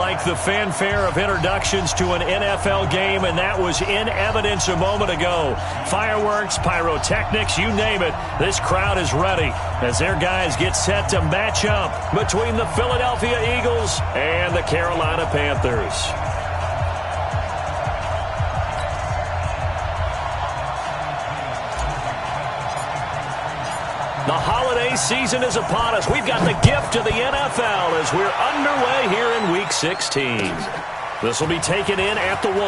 like the fanfare of introductions to an NFL game, and that was in evidence a moment ago. Fireworks, pyrotechnics, you name it. This crowd is ready as their guys get set to match up between the Philadelphia Eagles and the Carolina Panthers. The holiday season is upon us. We've got the gift of the NFL as we're underway here in Week 16. This will be taken in at the 1.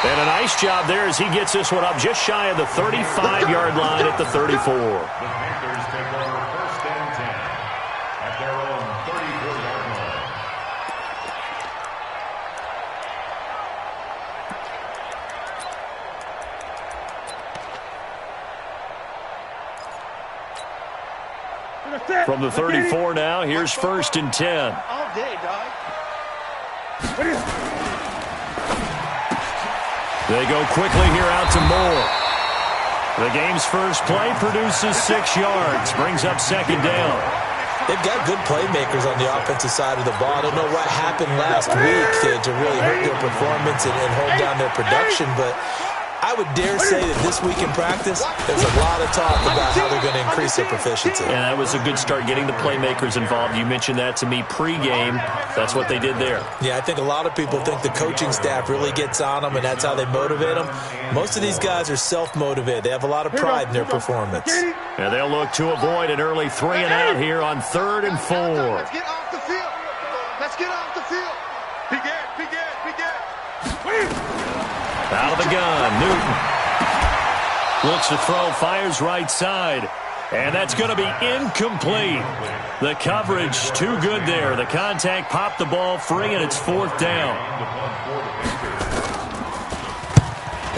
And a nice job there as he gets this one up just shy of the 35-yard line at the 34. The Panthers take over 1st and 10 at their own 34-yard line. From the 34 now, here's 1st and 10. All day, dog. They go quickly here out to Moore. The game's first play produces 6 yards, brings up 2nd down. They've got good playmakers on the offensive side of the ball. I don't know what happened last week to really hurt their performance and hold down their production, but I would dare say that this week in practice, there's a lot of talk about how they're going to increase their proficiency. And that was a good start, getting the playmakers involved. You mentioned that to me pregame. That's what they did there. Yeah, I think a lot of people think the coaching staff really gets on them, and that's how they motivate them. Most of these guys are self-motivated. They have a lot of pride in their performance. And they'll look to avoid an early 3-and-out here on 3rd and 4. Let's get off the field. Let's get off the field. Begin. Out of the gun, Newton. Looks to throw, fires right side. And that's going to be incomplete. The coverage too good there. The contact popped the ball free, and it's 4th down.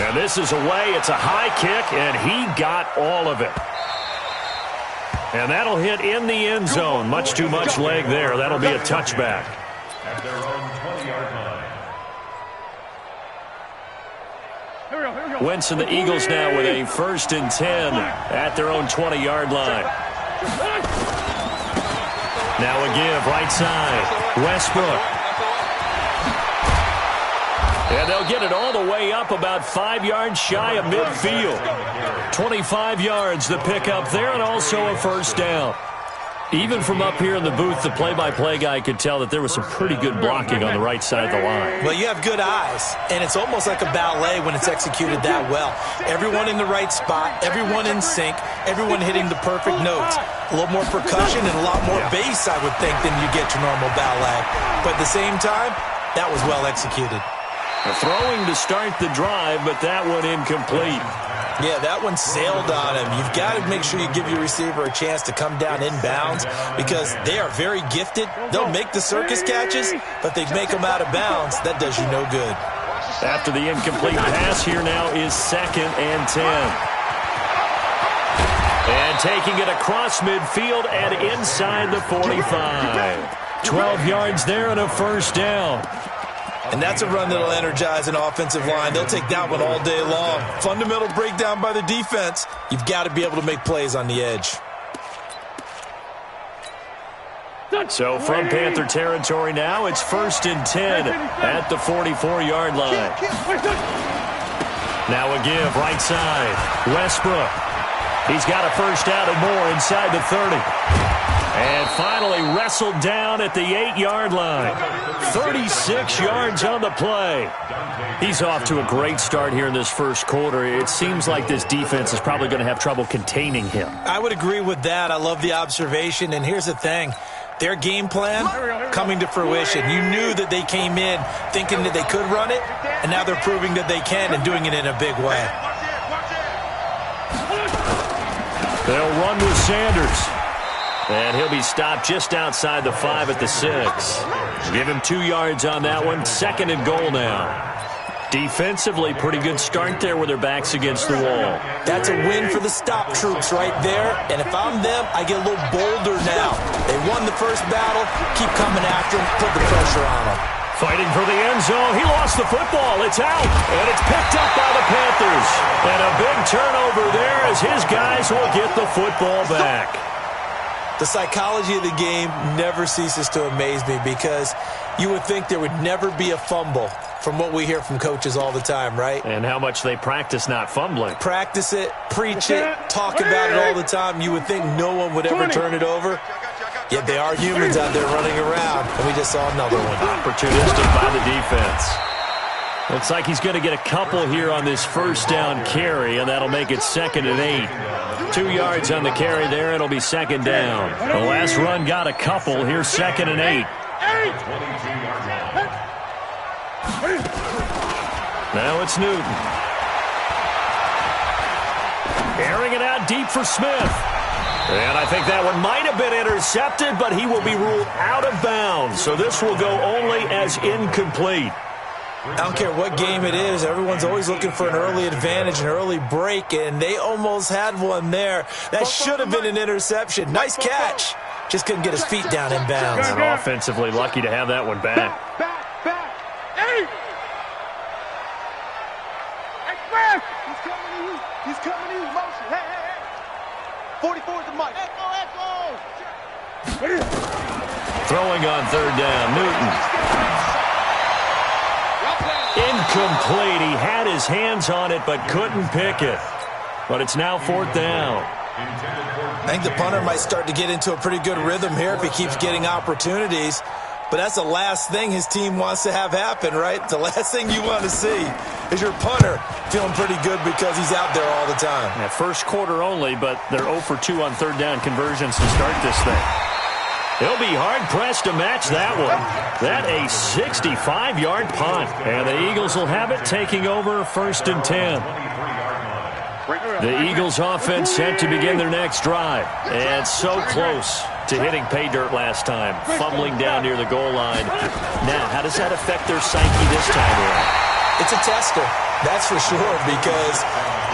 And this is away. It's a high kick, and he got all of it. And that'll hit in the end zone. Much too much leg there. That'll be a touchback. At their own 20-yard line. Wentz and the Eagles now with a 1st and 10 at their own 20-yard line. Now a give, right side. Westbrook. And they'll get it all the way up about 5 yards shy of midfield. 25 yards the pickup there, and also a 1st down. Even from up here in the booth, the play-by-play guy could tell that there was some pretty good blocking on the right side of the line. Well, you have good eyes, and it's almost like a ballet when it's executed that well. Everyone in the right spot, everyone in sync, everyone hitting the perfect notes. A little more percussion and a lot more bass, I would think, than you get your normal ballet. But at the same time, that was well executed. Throwing to start the drive, but that one incomplete. Yeah, that one sailed on him. You've got to make sure you give your receiver a chance to come down inbounds because they are very gifted. They'll make the circus catches, but they make them out of bounds. That does you no good. After the incomplete pass, here now is 2nd and 10. And taking it across midfield and inside the 45. 12 yards there and a 1st down. And that's a run that'll energize an offensive line. They'll take that one all day long. Fundamental breakdown by the defense. You've got to be able to make plays on the edge. So from Panther territory now, it's 1st and 10 at the 44-yard line. Now a give, right side. Westbrook. He's got a 1st out and more inside the 30. And finally wrestled down at the 8-yard line. 36 yards on the play. He's off to a great start here in this first quarter. It seems like this defense is probably going to have trouble containing him. I would agree with that. I love the observation. And here's the thing. Their game plan coming to fruition. You knew that they came in thinking that they could run it, and now they're proving that they can and doing it in a big way. They'll run with Sanders. And he'll be stopped just outside the 5 at the 6. Give him 2 yards on that one. 2nd and goal now. Defensively, pretty good start there with their backs against the wall. That's a win for the stop troops right there. And if I'm them, I get a little bolder now. They won the first battle. Keep coming after them. Put the pressure on them. Fighting for the end zone. He lost the football. It's out. And it's picked up by the Panthers. And a big turnover there as his guys will get the football back. The psychology of the game never ceases to amaze me because you would think there would never be a fumble from what we hear from coaches all the time, right? And how much they practice not fumbling. Practice it, preach it, talk about it all the time. You would think no one would ever turn it over. Yet they are humans out there running around, and we just saw another one. Opportunistic by the defense. Looks like he's going to get a couple here on this first down carry, and that'll make it 2nd and 8. 2 yards on the carry there. It'll be 2nd down. The last run got a couple. Here's 2nd and 8. Now it's Newton. Airing it out deep for Smith. And I think that one might have been intercepted, but he will be ruled out of bounds. So this will go only as incomplete. I don't care what game it is. Everyone's always looking for an early advantage, an early break, and they almost had one there. That should have been an interception. Nice catch. Just couldn't get his feet down in bounds. And offensively lucky to have that one back. Back. Hey! Hey, Smith! He's coming to you. Motion. Hey. 44 is the mic. Echo. Throwing on 3rd down. Newton. Incomplete. He had his hands on it but couldn't pick it. But it's now 4th down. I think the punter might start to get into a pretty good rhythm here if he keeps getting opportunities. But that's the last thing his team wants to have happen, right? The last thing you want to see is your punter feeling pretty good because he's out there all the time. Yeah, first quarter only, but they're 0 for 2 on 3rd down conversions to start this thing. He'll be hard-pressed to match that one. That a 65-yard punt. And the Eagles will have it, taking over 1st and 10. The Eagles offense set to begin their next drive. And so close to hitting pay dirt last time. Fumbling down near the goal line. Now, how does that affect their psyche this time around? It's a tester, that's for sure, because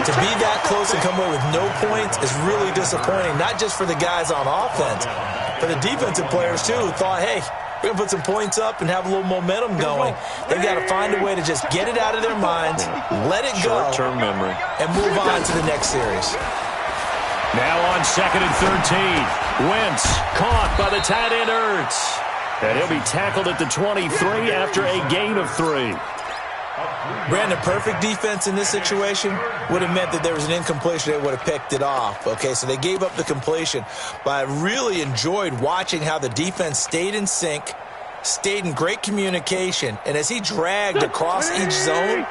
to be that close and come away with no points is really disappointing, not just for the guys on offense, but the defensive players, too, who thought, hey, we're going to put some points up and have a little momentum going. They've got to find a way to just get it out of their minds, let it go, short-term memory, and move on to the next series. Now on 2nd and 13. Wentz caught by the tight end Ertz. And he'll be tackled at the 23 after a gain of 3. Brandon, perfect defense in this situation would have meant that there was an incompletion. They would have picked it off. Okay, so they gave up the completion. But I really enjoyed watching how the defense stayed in sync, stayed in great communication. And as he dragged across each zone,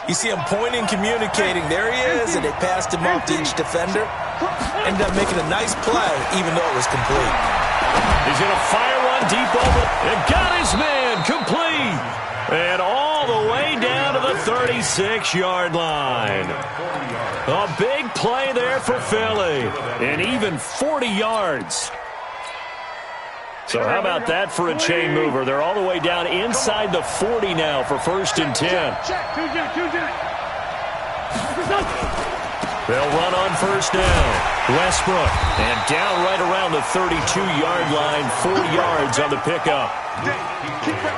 you see him pointing, communicating. There he is, and they passed him off to each defender. Ended up making a nice play, even though it was complete. He's going to fire one deep over. And got his man complete. And all the way down to the 36-yard line. A big play there for Philly. And even 40 yards. So how about that for a chain mover? They're all the way down inside the 40 now for 1st and 10. They'll run on 1st down. Westbrook. And down right around the 32-yard line. 4 yards on the pickup.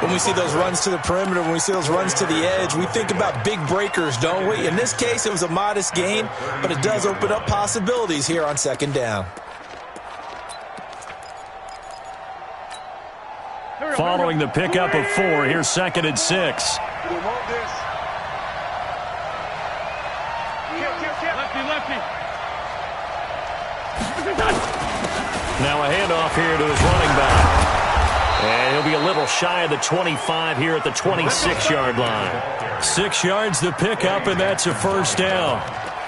When we see those runs to the perimeter, when we see those runs to the edge, we think about big breakers, don't we? In this case, it was a modest gain, but it does open up possibilities here on 2nd down. Following the pickup of 4, here's 2nd and 6. Now a handoff here to his running back. And he'll be a little shy of the 25 here at the 26-yard line. 6 yards the pickup, and that's a 1st down.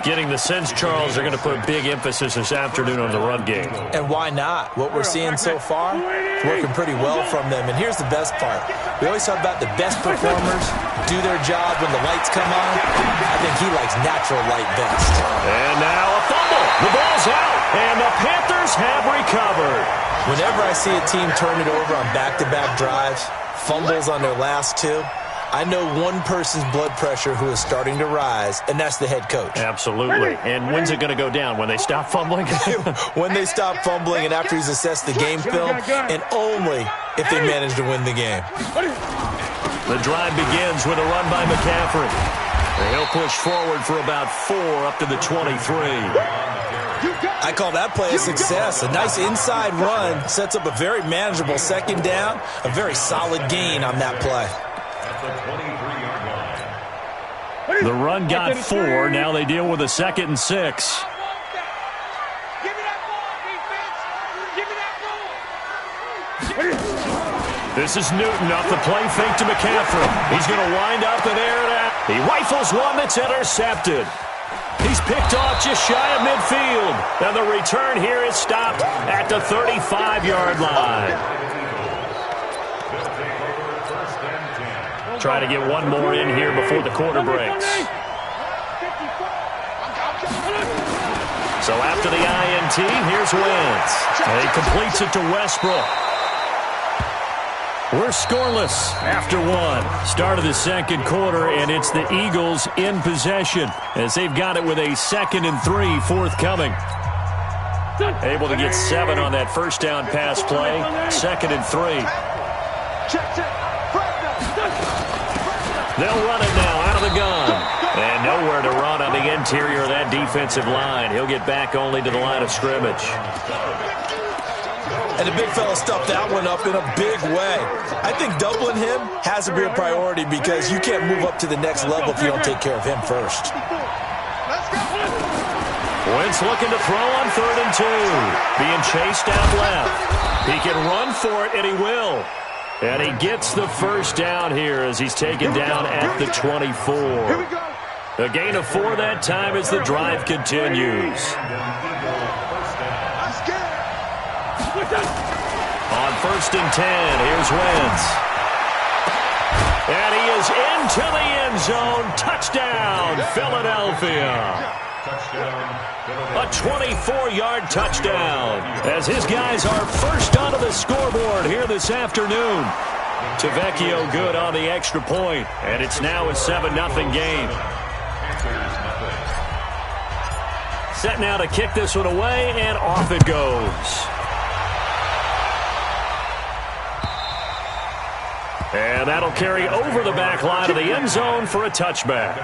Getting the sense, Charles, they're going to put big emphasis this afternoon on the run game. And why not? What we're seeing so far is working pretty well from them. And here's the best part. We always talk about the best performers do their job when the lights come on. I think he likes natural light best. And now a fumble. The ball's out, and the Panthers have recovered. Whenever I see a team turn it over on back-to-back drives, fumbles on their last 2, I know one person's blood pressure who is starting to rise, and that's the head coach. Absolutely. And when's it going to go down? When they stop fumbling? When they stop fumbling and after he's assessed the game film, and only if they manage to win the game. The drive begins with a run by McCaffrey. And he'll push forward for about 4 up to the 23. You got I call that play a success. A nice inside run sets up a very manageable second down, a very solid gain on that play. The run got 4. Now they deal with a 2nd and 6. This is Newton off the play fake to McCaffrey. He's going to wind up and air it out. He rifles one that's intercepted. He's picked off just shy of midfield. And the return here is stopped at the 35-yard line. Try to get one more in here before the quarter breaks. So after the INT, here's Wentz. And he completes it to Westbrook. We're scoreless after 1. Start of the second quarter, and it's the Eagles in possession as they've got it with a 2nd and 3 forthcoming. Able to get 7 on that first down pass play. 2nd and 3. They'll run it now out of the gun. And nowhere to run on the interior of that defensive line. He'll get back only to the line of scrimmage. And the big fella stuffed that one up in a big way. I think doubling him has to be a priority because you can't move up to the next level if you don't take care of him first. Wentz looking to throw on 3rd and 2. Being chased out left. He can run for it, and he will. And he gets the first down here as he's taken down at the 24. A gain of 4 that time as the drive continues. On 1st and 10, here's Wentz. And he is into the end zone. Touchdown, Philadelphia. A 24-yard touchdown as his guys are first onto the scoreboard here this afternoon. Tavecchio good on the extra point, and it's now a 7-0 game. Set now to kick this one away, and off it goes. And that'll carry over the back line of the end zone for a touchback.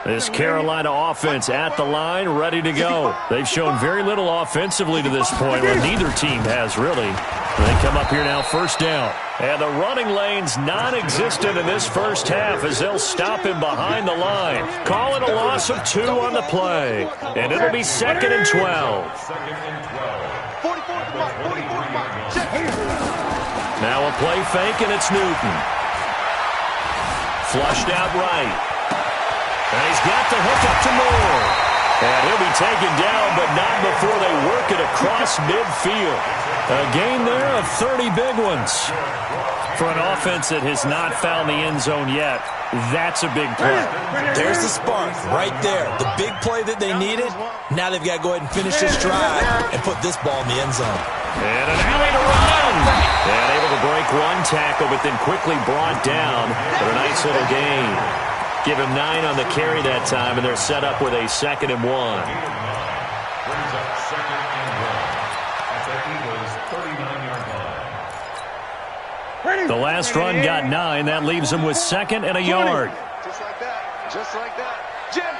This Carolina offense at the line, ready to go. They've shown very little offensively to this point, where neither team has really. They come up here now, first down. And the running lane's non-existent in this first half as they'll stop him behind the line. Call it a loss of 2 on the play. And it'll be 2nd and 12. Now a play fake, and it's Newton. Flushed out right. And he's got the hook up to Moore. And he'll be taken down, but not before they work it across midfield. A gain there of 30 big ones. For an offense that has not found the end zone yet, that's a big play. There's the spark right there. The big play that they needed. Now they've got to go ahead and finish this drive and put this ball in the end zone. And an alley to run. And able to break one tackle, but then quickly brought down for a nice little gain. Give him 9 on the carry that time, and they're set up with a 2nd and 1. The last run got 9. That leaves him with 2nd and a yard. Just like that. Just like that. Jim.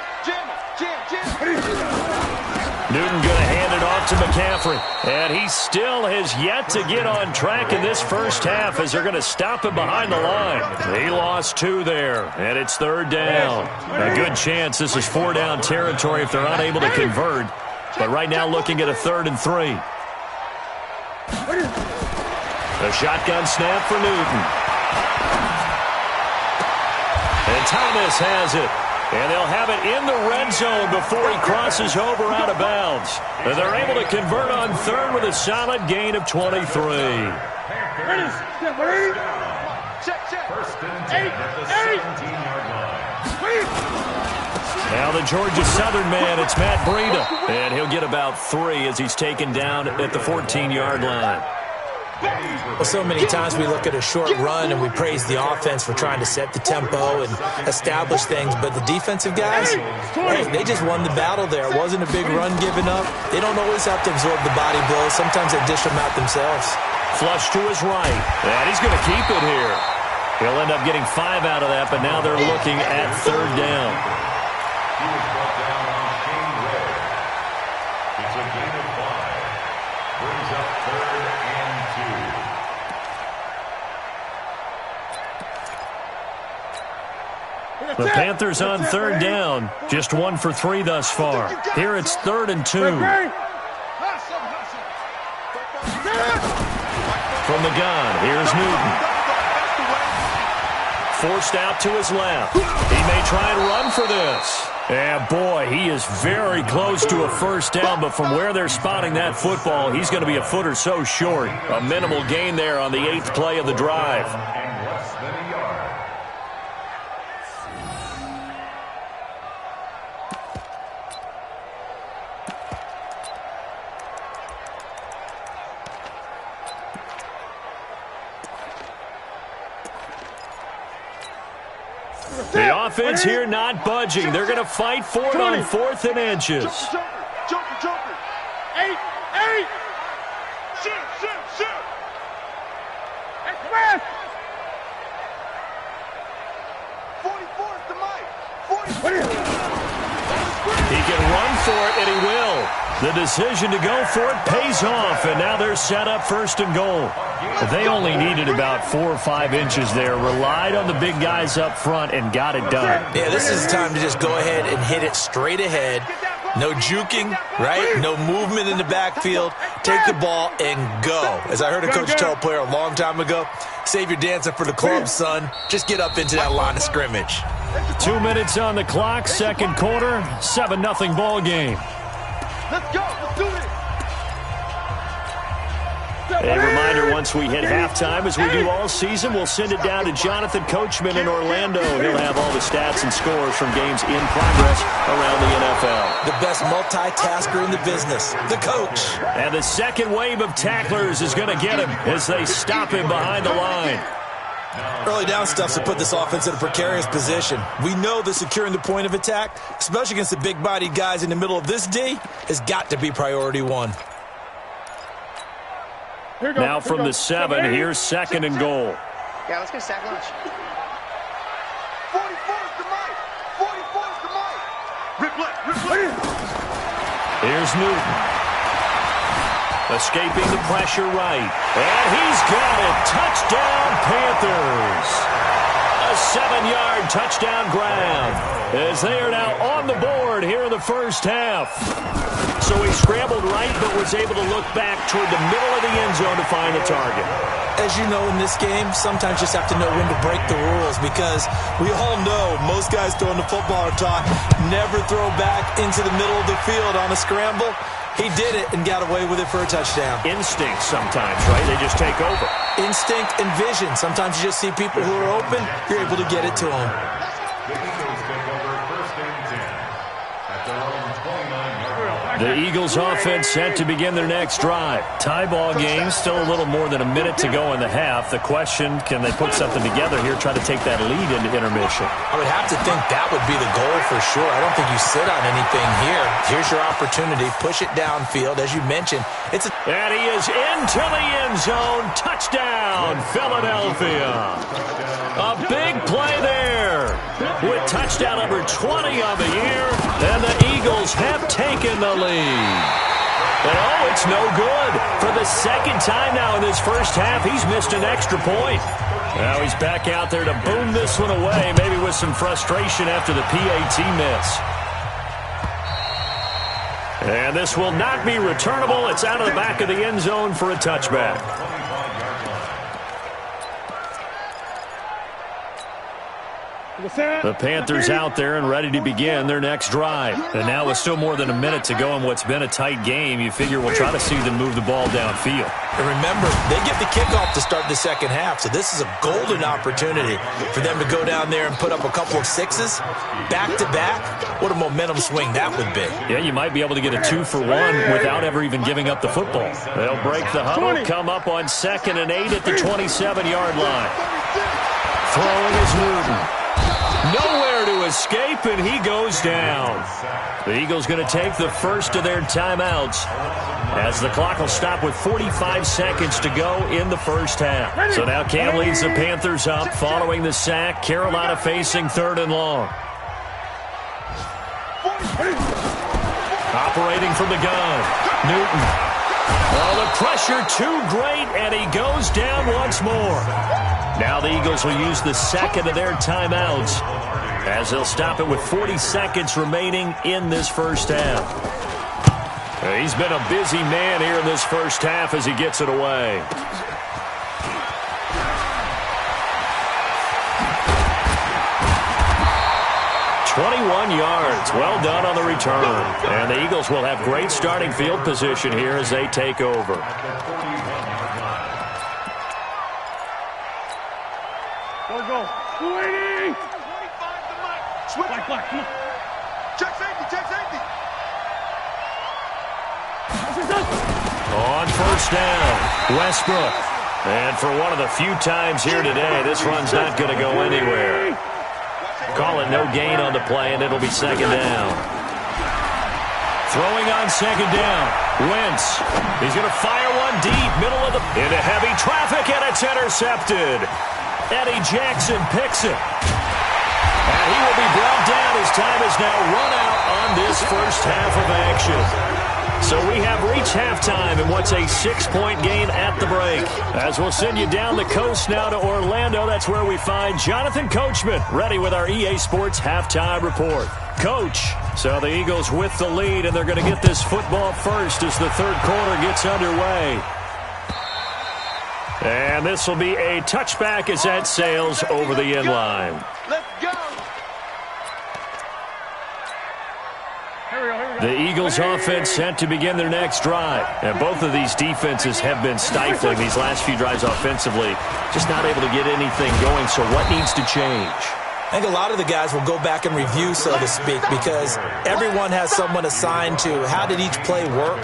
Newton going to hand it off to McCaffrey. And he still has yet to get on track in this first half as they're going to stop him behind the line. He lost 2 there, and it's 3rd down. A good chance this is 4-down territory if they're unable to convert. But right now looking at a 3rd and 3. A shotgun snap for Newton. And Thomas has it. And they'll have it in the red zone before he crosses over out of bounds. And they're able to convert on 3rd with a solid gain of 23. Now the Georgia Southern man, it's Matt Breida. And he'll get about 3 as he's taken down at the 14-yard line. Well, so many times we look at a short run and we praise the offense for trying to set the tempo and establish things, but the defensive guys, hey, they just won the battle there. It wasn't a big run given up. They don't always have to absorb the body blows. Sometimes they dish them out themselves. Flush to his right, and he's going to keep it here. He'll end up getting 5 out of that, but now they're looking at 3rd down. He was brought down on Shane Ray. It's a gain of 5. Brings up 3rd and 2. The Panthers on 3rd down. Just 1 for 3 thus far. Here it's 3rd and 2. From the gun, here's Newton. Forced out to his left. He may try and run for this. Yeah, boy, he is very close to a 1st down, but from where they're spotting that football, he's going to be a foot or so short. A minimal gain there on the 8th play of the drive. And less than a yard. The offense here not budging. They're going to fight for it on 4th and inches. Jumper. 8. Shoot. Express. 44 is the mic. 44. He can run for it, and he will. The decision to go for it pays off, and now they're set up 1st and goal. They only needed about 4 or 5 inches there, relied on the big guys up front, and got it done. Yeah, this is the time to just go ahead and hit it straight ahead. No juking, right? No movement in the backfield. Take the ball and go. As I heard a coach tell a player a long time ago, save your dancing for the club, son. Just get up into that line of scrimmage. 2 minutes on the clock, 2nd quarter, 7-0 ball game. Let's go. Let's do this. A reminder, once we hit halftime, as we do all season, we'll send it down to Jonathan Coachman in Orlando. He'll have all the stats and scores from games in progress around the NFL. The best multitasker in the business, the coach. And the 2nd wave of tacklers is going to get him as they stop him behind the line. Early down stuffs to put this offense in a precarious position. We know that securing the point of attack, especially against the big-bodied guys in the middle of this D, has got to be priority 1. Now from the 7, here's 2nd and goal. Yeah, let's go sack lunch. 44 is the mic. 44 is the mic. Replay. Here's Newton. Escaping the pressure right. And he's got it. Touchdown, Panthers. A 7-yard touchdown grab as they are now on the board here in the 1st half. So he scrambled right but was able to look back toward the middle of the end zone to find the target. As you know, in this game, sometimes you just have to know when to break the rules because we all know most guys throwing the football are taught never throw back into the middle of the field on a scramble. He did it and got away with it for a touchdown. Instinct sometimes, right? They just take over. Instinct and vision. Sometimes you just see people who are open, you're able to get it to them. The Eagles take over 1st and 10. At their own 29-yard line. The Eagles offense set to begin their next drive. Tie ball game, still a little more than a minute to go in the half. The question, can they put something together here, try to take that lead into intermission? I would have to think that would be the goal for sure. I don't think you sit on anything here. Here's your opportunity. Push it downfield. As you mentioned, and he is into the end zone. Touchdown, Philadelphia. A big play there with touchdown number 20 on the year, and the Eagles have taken the lead. And oh, it's no good. For the 2nd time now in this 1st half, he's missed an extra point. Now he's back out there to boom this one away, maybe with some frustration after the PAT miss. And this will not be returnable. It's out of the back of the end zone for a touchback. The Panthers out there and ready to begin their next drive. And now with still more than a minute to go in what's been a tight game, you figure we'll try to see them move the ball downfield. And remember, they get the kickoff to start the 2nd half, so this is a golden opportunity for them to go down there and put up a couple of 6s back-to-back. What a momentum swing that would be. Yeah, you might be able to get a 2-for-1 without ever even giving up the football. They'll break the huddle, come up on 2nd and 8 at the 27-yard line. Throwing is Newton. Nowhere to escape, and he goes down. The Eagles going to take the first of their timeouts as the clock will stop with 45 seconds to go in the first half. So now Cam leads the Panthers up following the sack. Carolina facing 3rd and long. Operating from the gun, Newton. Oh, the pressure too great, and he goes down once more. Now the Eagles will use the second of their timeouts as they'll stop it with 40 seconds remaining in this first half. He's been a busy man here in this first half as he gets it away. "21 yards. Well done on the return. And the Eagles will have great starting field position here as they take over. Go. 280. 25 to Mike. Switch. Black, come on. Check safety. On first down, Westbrook. And for one of the few times here today, this run's not going to go anywhere. Call it no gain on the play, and it'll be second down. Throwing on second down, Wentz. He's going to fire one deep, middle of the... into heavy traffic, and it's intercepted. Eddie Jackson picks it. And he will be brought down. His time is now run out on this first half of action. So we have reached halftime in what's a 6-point game at the break. As we'll send you down the coast now to Orlando, that's where we find Jonathan Coachman ready with our EA Sports halftime report. Coach, so the Eagles with the lead, and they're going to get this football first as the third quarter gets underway. And this will be a touchback as that sails over the end line. Let's go. The Eagles offense set to begin their next drive. And both of these defenses have been stifling these last few drives offensively. Just not able to get anything going. So what needs to change? I think a lot of the guys will go back and review, so to speak, because everyone has someone assigned to how did each play work.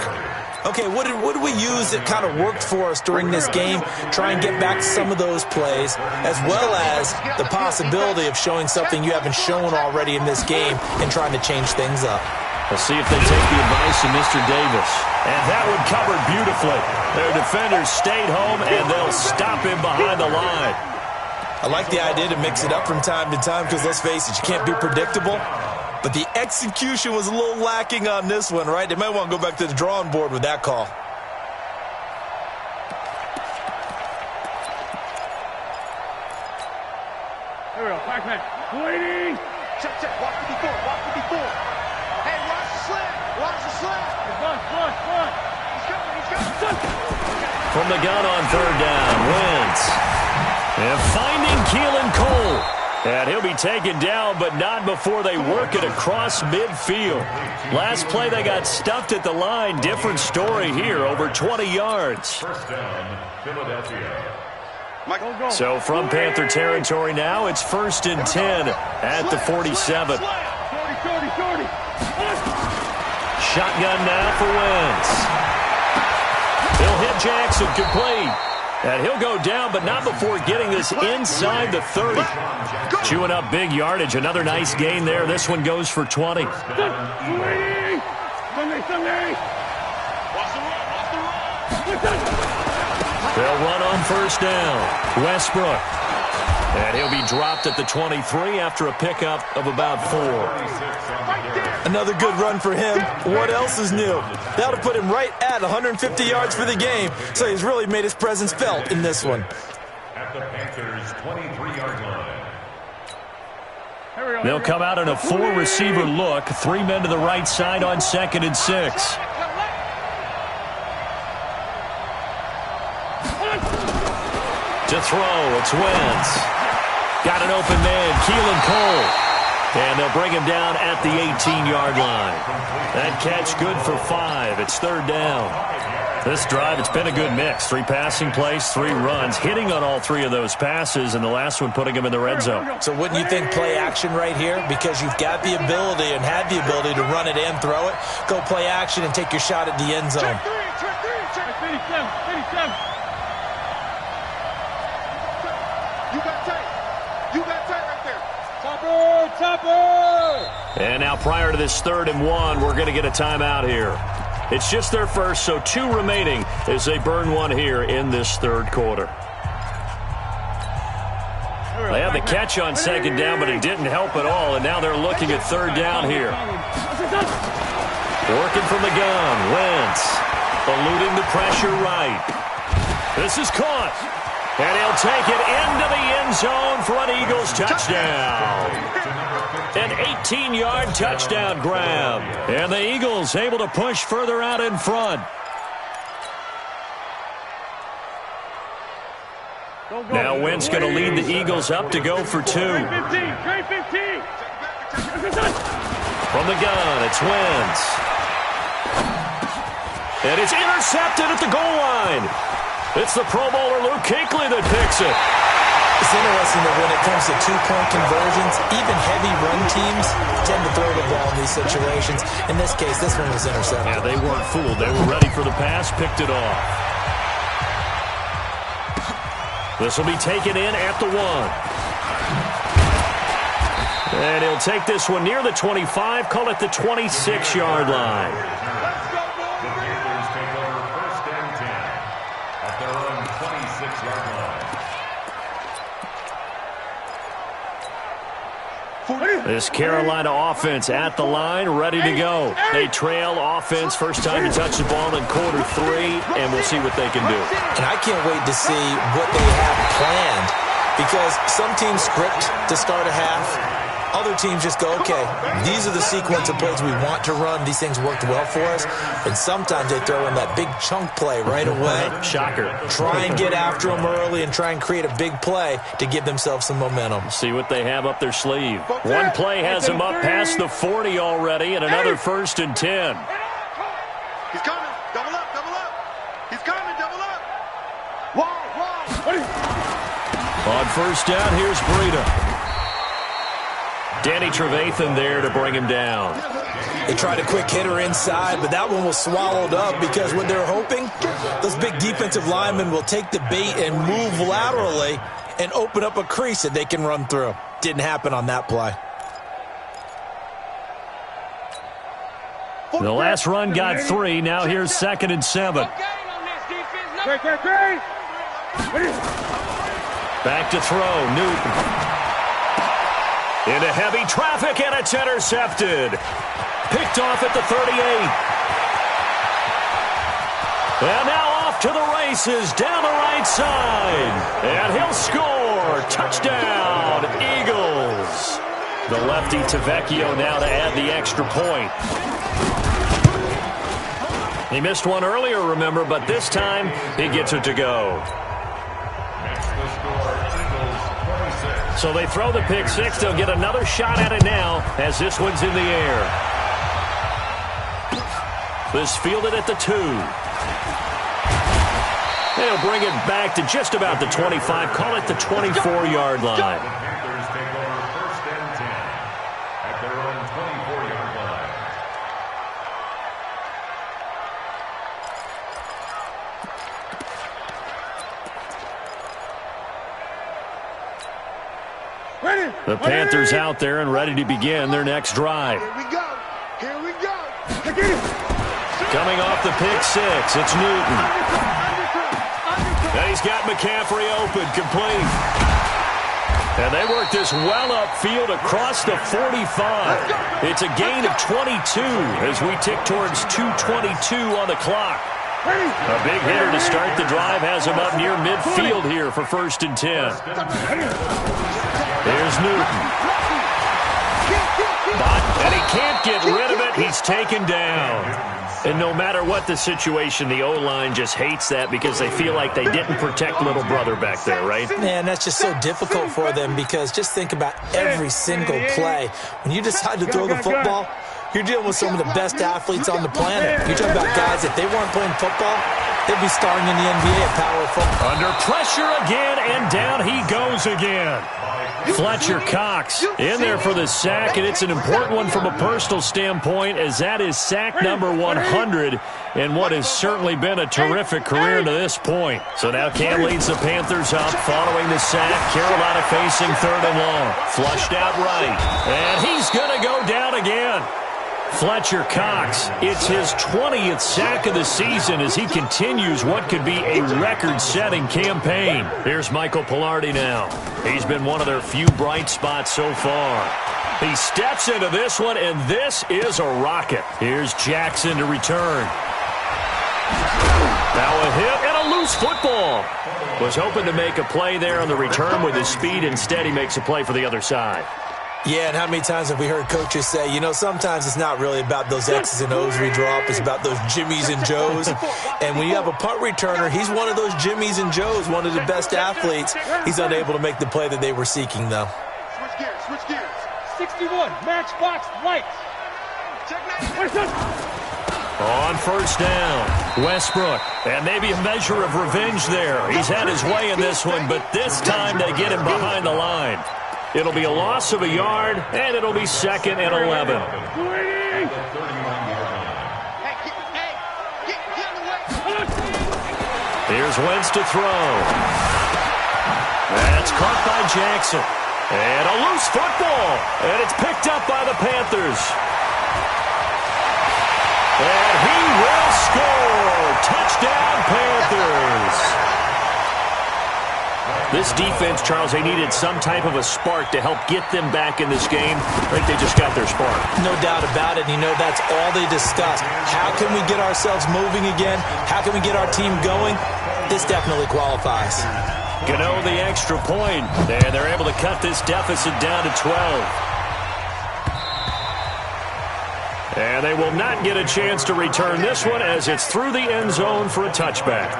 Okay, what did we use that kind of worked for us during this game? Try and get back to some of those plays, as well as the possibility of showing something you haven't shown already in this game and trying to change things up. We'll see if they take the advice of Mr. Davis. And that one covered beautifully. Their defenders stayed home, and they'll stop him behind the line. I like the idea to mix it up from time to time because, let's face it, you can't be predictable. But the execution was a little lacking on this one, right? They might want to go back to the drawing board with that call. Here we go. Back man. 280. Check. Watch the before. Hey, watch the slant. Run. He's coming. From the gun on third down, Wentz. And finding Keelan Cole. And he'll be taken down, but not before they work it across midfield. Last play, they got stuffed at the line. Different story here, over 20 yards. First down, Philadelphia. So from Panther territory now, it's 1st and 10 at the 47. Shotgun now for Wentz. He'll hit Jackson complete. And he'll go down, but not before getting this inside the 30. Chewing up big yardage. Another nice gain there. This one goes for 20. They'll run on first down. Westbrook. And he'll be dropped at the 23 after a pickup of about 4. Another good run for him. What else is new? That'll put him right at 150 yards for the game, so he's really made his presence felt in this one. At the Panthers' 23-yard line. They'll come out in a 4-receiver look. 3 men to the right side on 2nd and 6. To throw, it's Wentz. Got an open man, Keelan Cole. And they'll bring him down at the 18-yard line. That catch good for 5. It's 3rd down. This drive, it's been a good mix. 3 passing plays, 3 runs, hitting on all 3 of those passes, and the last one putting him in the red zone. So wouldn't you think play action right here? Because you've got the ability and had the ability to run it and throw it. Go play action and take your shot at the end zone. Check 87. You got tight right there. Topper! And now prior to this 3rd and 1, we're going to get a timeout here. It's just their first, so 2 remaining as they burn one here in this 3rd quarter. They had the catch on 2nd down, but it didn't help at all, and now they're looking at 3rd down here. Working from the gun, Wentz, eluding the pressure right. This is caught, and he'll take it into the end zone for an Eagles touchdown. An 18-yard touchdown grab, and the Eagles able to push further out in front. Now Wentz going to lead the Eagles up to go for 2. From the gun, it's Wentz. And it's intercepted at the goal line. It's the Pro Bowler Luke Kuechly that picks it. It's interesting that when it comes to 2-point conversions, even heavy run teams tend to throw the ball in these situations. In this case, this one was intercepted. Yeah, they weren't fooled. They were ready for the pass, picked it off. This will be taken in at the 1. And he'll take this one near the 25, call it the 26-yard line. The Panthers take over 1st and 10 at their own 26-yard line. This Carolina offense at the line, ready to go. They trail offense, first time to touch the ball in quarter 3, and we'll see what they can do. And I can't wait to see what they have planned, because some teams script to start a half. Other teams just go, okay, these are the sequence of plays we want to run. These things worked well for us. And sometimes they throw in that big chunk play right away. Shocker. Try and get after them early and try and create a big play to give themselves some momentum. See what they have up their sleeve. One play has them up past the 40 already, and another 1st and 10. He's coming. Double up, double up. He's coming, double up. Wide. On 1st down, here's Breida. Danny Trevathan there to bring him down. They tried a quick hitter inside, but that one was swallowed up because what they're hoping, those big defensive linemen will take the bait and move laterally and open up a crease that they can run through. Didn't happen on that play. The last run got 3. Now here's 2nd and 7. Back to throw, Newton. Into heavy traffic, and it's intercepted. Picked off at the 38. And now off to the races down the right side. And he'll score. Touchdown, Eagles. The lefty Tavecchio now to add the extra point. He missed one earlier, remember, but this time he gets it to go. That's the score, Eagles 26. So they throw the pick 6. They'll get another shot at it now as this one's in the air. This fielded at the 2. They'll bring it back to just about the 25. Call it the 24-yard line. The Panthers take over 1st and 10 at their own 24-yard line. The Panthers out there and ready to begin their next drive. Here we go. Here we go. Coming off the pick 6, it's Newton. And he's got McCaffrey open, complete. And they work this well upfield across the 45. It's a gain of 22 as we tick towards 2:22 on the clock. A big hitter to start the drive has him up near midfield here for 1st and 10. There's Newton. And he can't get rid of it. He's taken down. And no matter what the situation, the O-line just hates that because they feel like they didn't protect little brother back there, right? Man, that's just so difficult for them because just think about every single play. When you decide to throw the football, you're dealing with some of the best athletes on the planet. You're talking about guys, if they weren't playing football, they'd be starring in the NBA at power football. Under pressure again, and down he goes again. Fletcher Cox in there for the sack, and it's an important one from a personal standpoint as that is sack number 100. in what has certainly been a terrific career to this point. So now Cam leads the Panthers up following the sack. Carolina facing 3rd and long. Flushed out right. And he's going to go down again. Fletcher Cox, it's his 20th sack of the season as he continues what could be a record-setting campaign. Here's Michael Pilardi now. He's been one of their few bright spots so far. He steps into this one, and this is a rocket. Here's Jackson to return. Now a hit and a loose football. Was hoping to make a play there on the return with his speed. Instead, he makes a play for the other side. Yeah, and how many times have we heard coaches say, you know, sometimes it's not really about those X's and O's we drop. It's about those Jimmies and Joes. And when you have a punt returner, he's one of those Jimmies and Joes, one of the best athletes. He's unable to make the play that they were seeking, though. Switch gears. 61, matchbox lights. On 1st down, Westbrook. And maybe a measure of revenge there. He's had his way in this one, but this time they get him behind the line. It'll be a loss of a yard, and it'll be 2nd and 11. Here's Wentz to throw. That's caught by Jackson. And a loose football. And it's picked up by the Panthers. And he will score. Touchdown, Panthers. This defense, Charles, they needed some type of a spark to help get them back in this game. I think they just got their spark. No doubt about it. You know, that's all they discussed. How can we get ourselves moving again? How can we get our team going? This definitely qualifies. Gano the extra point, and they're able to cut this deficit down to 12. And they will not get a chance to return this one as it's through the end zone for a touchback.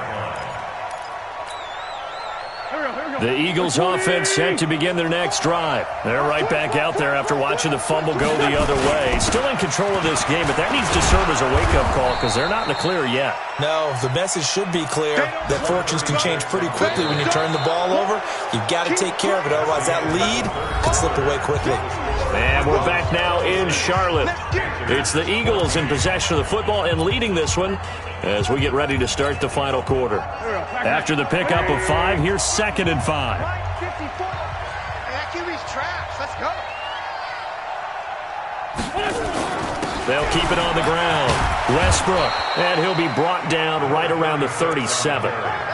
The Eagles offense set to begin their next drive. They're right back out there after watching the fumble go the other way. Still in control of this game, but that needs to serve as a wake-up call because they're not in the clear yet. No, the message should be clear that fortunes can change pretty quickly when you turn the ball over. You've got to take care of it, otherwise that lead could slip away quickly. And we're back now in Charlotte. It's the Eagles in possession of the football and leading this one as we get ready to start the final quarter. After the pickup of 5, here's 2nd and 5. That QB's trash. Let's go. They'll keep it on the ground. Westbrook, and he'll be brought down right around the 37.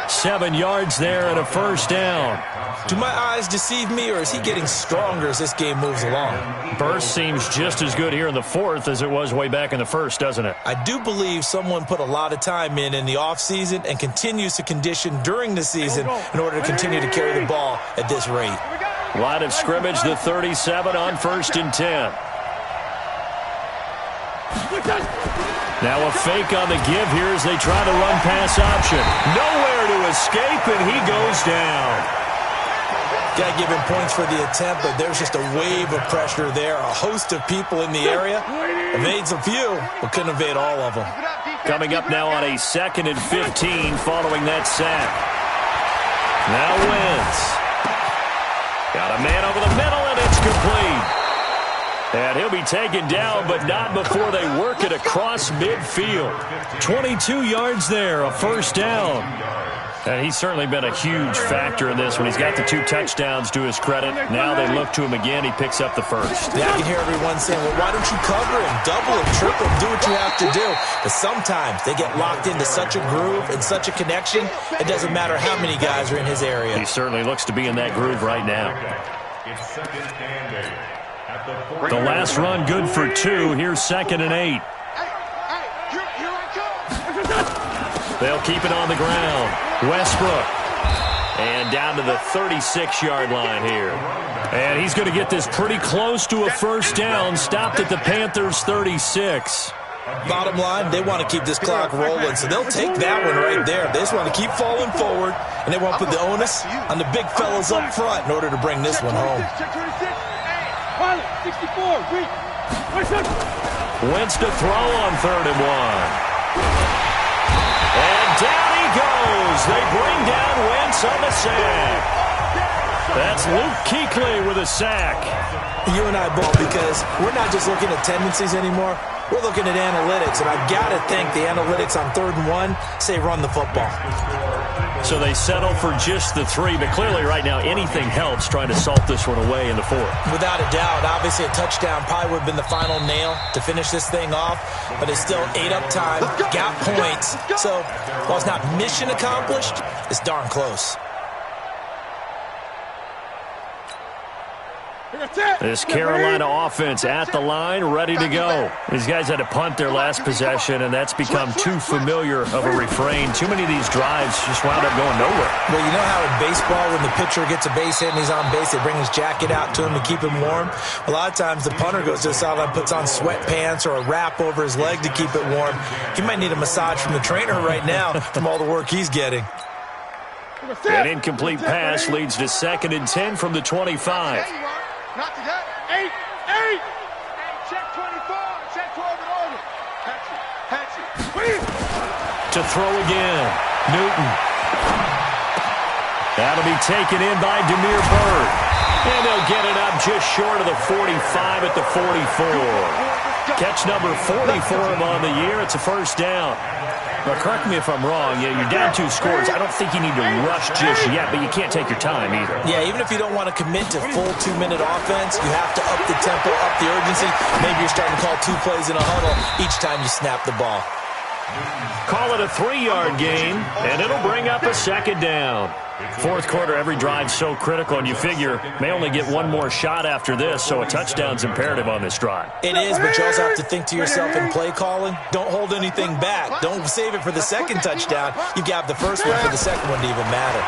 7 yards there and a 1st down. Do my eyes deceive me, or is he getting stronger as this game moves along? Burst seems just as good here in the 4th as it was way back in the 1st, doesn't it? I do believe someone put a lot of time in the offseason and continues to condition during the season in order to continue to carry the ball at this rate. Line of scrimmage, the 37 on 1st and 10. Now a fake on the give here as they try to run pass option. Nowhere to escape, and he goes down. Got to give him points for the attempt, but there's just a wave of pressure there. A host of people in the area. Evades a few, but couldn't evade all of them. Coming up now on a 2nd and 15 following that sack. Now Wentz. Got a man over the middle, and it's complete. And he'll be taken down, but not before they work it across midfield. 22 yards there, a 1st down. And he's certainly been a huge factor in this one. He's got the 2 touchdowns to his credit. Now they look to him again. He picks up the 1st. Yeah, I can hear everyone saying, well, why don't you cover him? Double him, triple him, do what you have to do. But sometimes they get locked into such a groove and such a connection, it doesn't matter how many guys are in his area. He certainly looks to be in that groove right now. It's 2nd and 8. The last run good for 2. Here's 2nd and 8. They'll keep it on the ground. Westbrook. And down to the 36-yard line here. And he's going to get this pretty close to a 1st down. Stopped at the Panthers' 36. Bottom line, they want to keep this clock rolling, so they'll take that one right there. They just want to keep falling forward, and they want to put the onus on the big fellas up front in order to bring this one home. 64. Wentz to throw on 3rd and 1. And down he goes. They bring down Wentz on the sack. That's Luke Kuechly with a sack. You and I both, because we're not just looking at tendencies anymore. We're looking at analytics, and I've got to think the analytics on 3rd and 1 say run the football. So they settle for just the 3, but clearly right now anything helps trying to salt this one away in the 4th. Without a doubt, obviously a touchdown probably would have been the final nail to finish this thing off, but it's still ate up time, got points. So while it's not mission accomplished, it's darn close. This Carolina offense at the line, ready to go. These guys had to punt their last possession, and that's become too familiar of a refrain. Too many of these drives just wound up going nowhere. Well, you know how in baseball when the pitcher gets a base hit and he's on base, they bring his jacket out to him to keep him warm? A lot of times the punter goes to the sideline, puts on sweatpants or a wrap over his leg to keep it warm. He might need a massage from the trainer right now from all the work he's getting. An incomplete pass leads to 2nd and 10 from the 25. Not to that. 8. Check 24. Check 12 and over. Patch it. To throw again. Newton. That'll be taken in by Demir Bird. And they'll get it up just short of the 45 at the 44. Catch number 44 on the year. It's a first down. Now, correct me if I'm wrong. Yeah, you're down 2 scores. I don't think you need to rush just yet, but you can't take your time either. Yeah, even if you don't want to commit to full 2-minute offense, you have to up the tempo, up the urgency. Maybe you're starting to call 2 plays in a huddle each time you snap the ball. Call it a 3-yard gain, and it'll bring up a 2nd down. 4th quarter, every drive's so critical, and you figure may only get one more shot after this, so a touchdown's imperative on this drive. It is, but you also have to think to yourself in play calling, don't hold anything back. Don't save it for the 2nd touchdown. You got the first one for the 2nd one to even matter.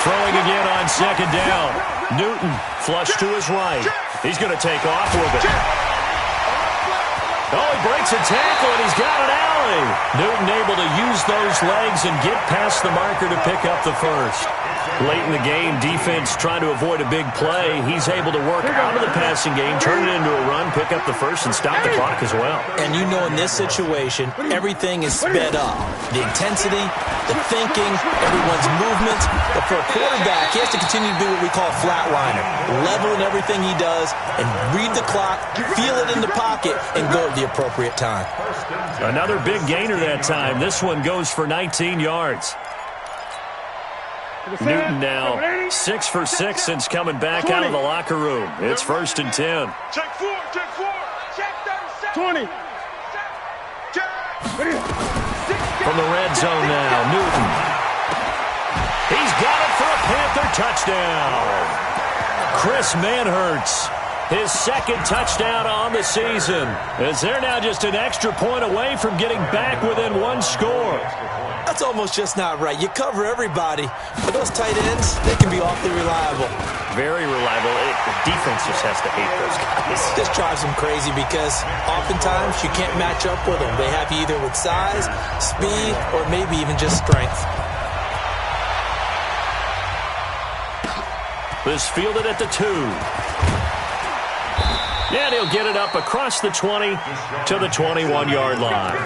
Throwing again on 2nd down. Newton flush to his right. He's going to take off with it. Oh, he breaks a tackle, and he's got an alley. Newton able to use those legs and get past the marker to pick up the first. Late in the game, defense trying to avoid a big play. He's able to work out of the passing game, turn it into a run, pick up the first, and stop the clock as well. And you know in this situation, everything is sped up. The intensity, the thinking, everyone's movement. But for a quarterback, he has to continue to do what we call a flatliner. Level in everything he does and read the clock, feel it in the pocket, and go at the appropriate time. Another big gainer that time. This one goes for 19 yards. Newton now 6 for 6 since coming back out of the locker room. It's 1st and 10. Check 4. Check 37. 20. From the red zone now, Newton. He's got it for a Panther touchdown. Chris Manhertz, his 2nd touchdown on the season, as they're now just an extra point away from getting back within 1 score. That's almost just not right. You cover everybody, but those tight ends, they can be awfully reliable. Very reliable. The defense just has to hate those guys. This drives them crazy because oftentimes you can't match up with them. They have you either with size, speed, or maybe even just strength. This fielded at the 2. And he'll get it up across the 20 to the 21-yard line.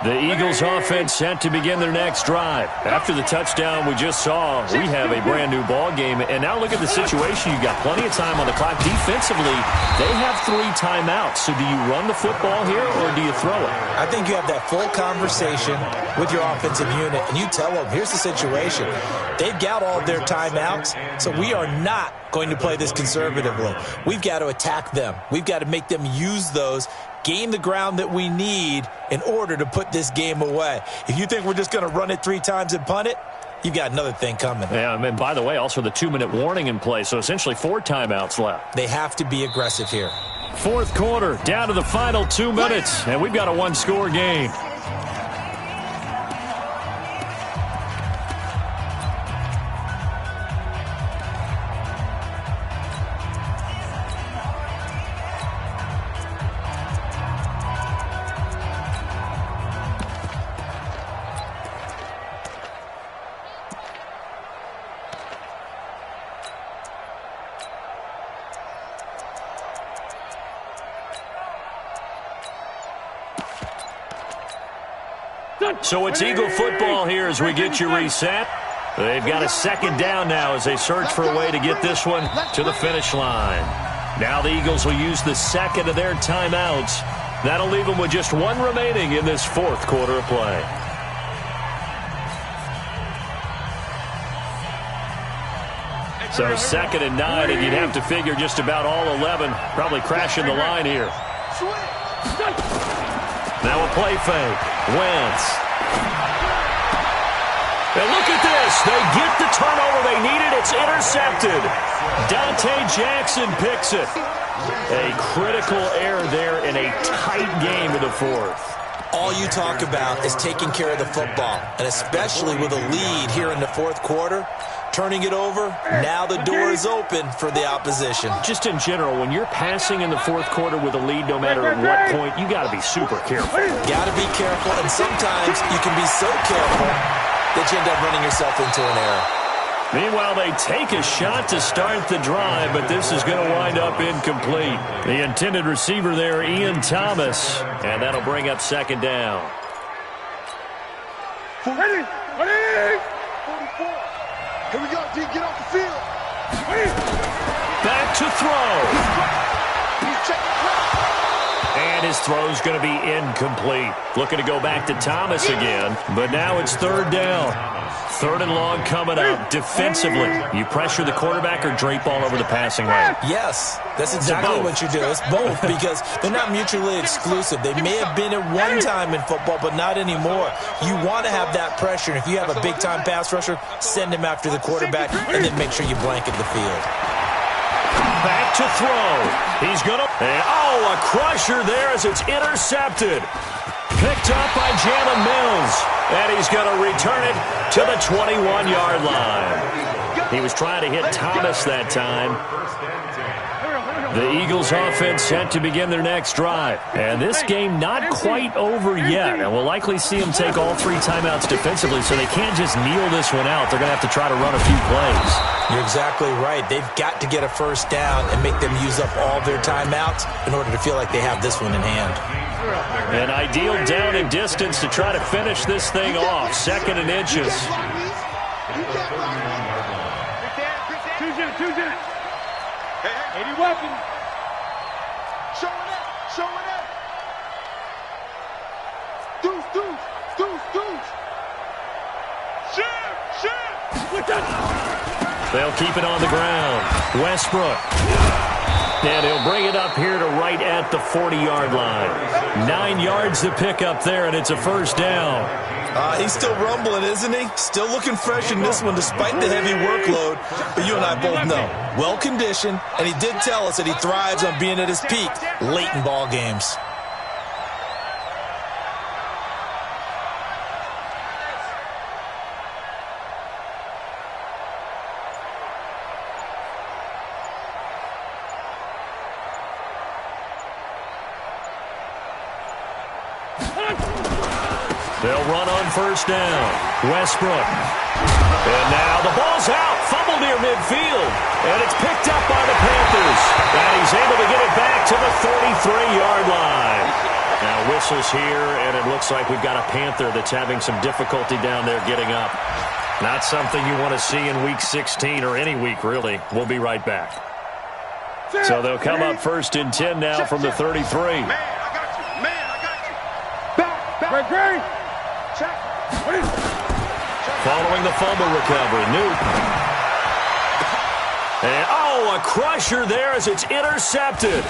The Eagles offense set to begin their next drive. After the touchdown we just saw, we have a brand new ball game. And now look at the situation. You've got plenty of time on the clock. Defensively, they have 3 timeouts. So do you run the football here or do you throw it? I think you have that full conversation with your offensive unit, and you tell them, here's the situation. They've got all of their timeouts, so we are not going to play this conservatively. We've got to attack them. We've got to make them use those, gain the ground that we need in order to put this game away. If you think we're just going to run it 3 times and punt it, you've got another thing coming. Yeah, and by the way, also the 2-minute warning in play, so essentially 4 timeouts left. They have to be aggressive here. 4th quarter, down to the final 2 minutes, and we've got a 1-score game. So it's Eagle football here as we get you reset. They've got a second down now as they search for a way to get this one to the finish line. Now the Eagles will use the second of their timeouts. That'll leave them with just one remaining in this fourth quarter of play. So 2nd and 9, and you'd have to figure just about all 11 probably crashing the line here. Now a play fake. Wentz. And look at this. They get the turnover they needed. It's intercepted. Dante Jackson picks it. A critical error there in a tight game in the fourth. All you talk about is taking care of the football, and especially with a lead here in the fourth quarter. Turning it over, now the door is open for the opposition. Just in general, when you're passing in the fourth quarter with a lead, no matter at what point, you got to be super careful. Got to be careful, and sometimes you can be so careful that you end up running yourself into an error. Meanwhile, they take a shot to start the drive, but this is going to wind up incomplete. The intended receiver there, Ian Thomas, and that'll bring up second down. 44. Here we go, D. Get off the field. Back to throw. And his throw's going to be incomplete. Looking to go back to Thomas again, but now it's third down. 3rd and long coming up. Defensively, you pressure the quarterback or drape all over the passing lane? Yes, that's exactly what you do. It's both because they're not mutually exclusive. They may have been at one time in football, but not anymore. You want to have that pressure, and if you have a big-time pass rusher, send him after the quarterback, and then make sure you blanket the field. Back to throw. He's going to... a crusher there as it's intercepted. Picked up by Jalen Mills. And he's going to return it to the 21-yard line. He was trying to hit Thomas that time. The Eagles offense set to begin their next drive. And this game not quite over yet. And we'll likely see them take all 3 timeouts defensively, so they can't just kneel this one out. They're going to have to try to run a few plays. You're exactly right. They've got to get a first down and make them use up all their timeouts in order to feel like they have this one in hand. An ideal down and distance to try to finish this thing off. 2nd and inches. Any weapon. Show it up. Show it up. Deuce. Shit. They'll keep it on the ground. Westbrook. And he'll bring it up here to right at the 40-yard line. 9 yards to pick up there, and it's a first down. He's still rumbling, isn't he? Still looking fresh in this one despite the heavy workload. But you and I both know, well-conditioned, and he did tell us that he thrives on being at his peak late in ball games. They'll run on first down. Westbrook. And now the ball's out. Fumble near midfield. And it's picked up by the Panthers. And he's able to get it back to the 33-yard line. Now whistles here, and it looks like we've got a Panther that's having some difficulty down there getting up. Not something you want to see in Week 16 or any week, really. We'll be right back. So they'll come up 1st and 10 now from the 33. Man, I got you. Back. Check. Following the fumble recovery, Newton. And, a crusher there as it's intercepted.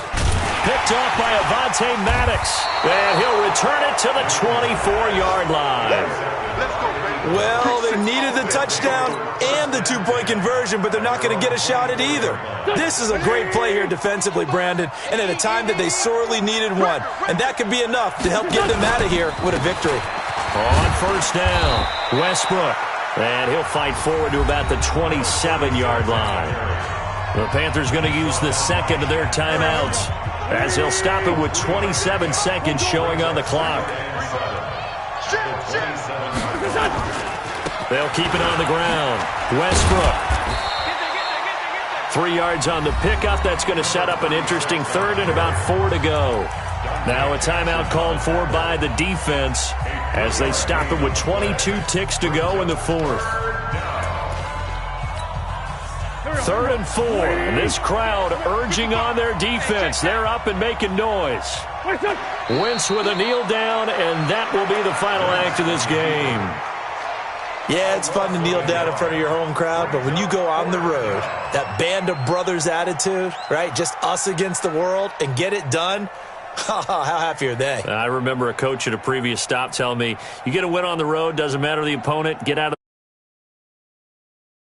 Picked off by Avonte Maddox. And he'll return it to the 24-yard line. Well, they needed the touchdown and the 2-point conversion, but they're not going to get a shot at either. This is a great play here defensively, Brandon, and at a time that they sorely needed one. And that could be enough to help get them out of here with a victory. On first down, Westbrook. And he'll fight forward to about the 27-yard line. The Panthers going to use the second of their timeouts as they'll stop it with 27 seconds showing on the clock. They'll keep it on the ground. Westbrook. 3 yards on the pickup. That's going to set up an interesting third and about 4 to go. Now a timeout called for by the defense as they stop it with 22 ticks to go in the fourth. 3rd and 4, and this crowd urging on their defense. They're up and making noise. Wentz with a kneel down, and that will be the final act of this game. Yeah, it's fun to kneel down in front of your home crowd, but when you go on the road, that band of brothers attitude, right, just us against the world, and get it done, how happy are they? I remember a coach at a previous stop telling me, you get a win on the road, doesn't matter the opponent, get out of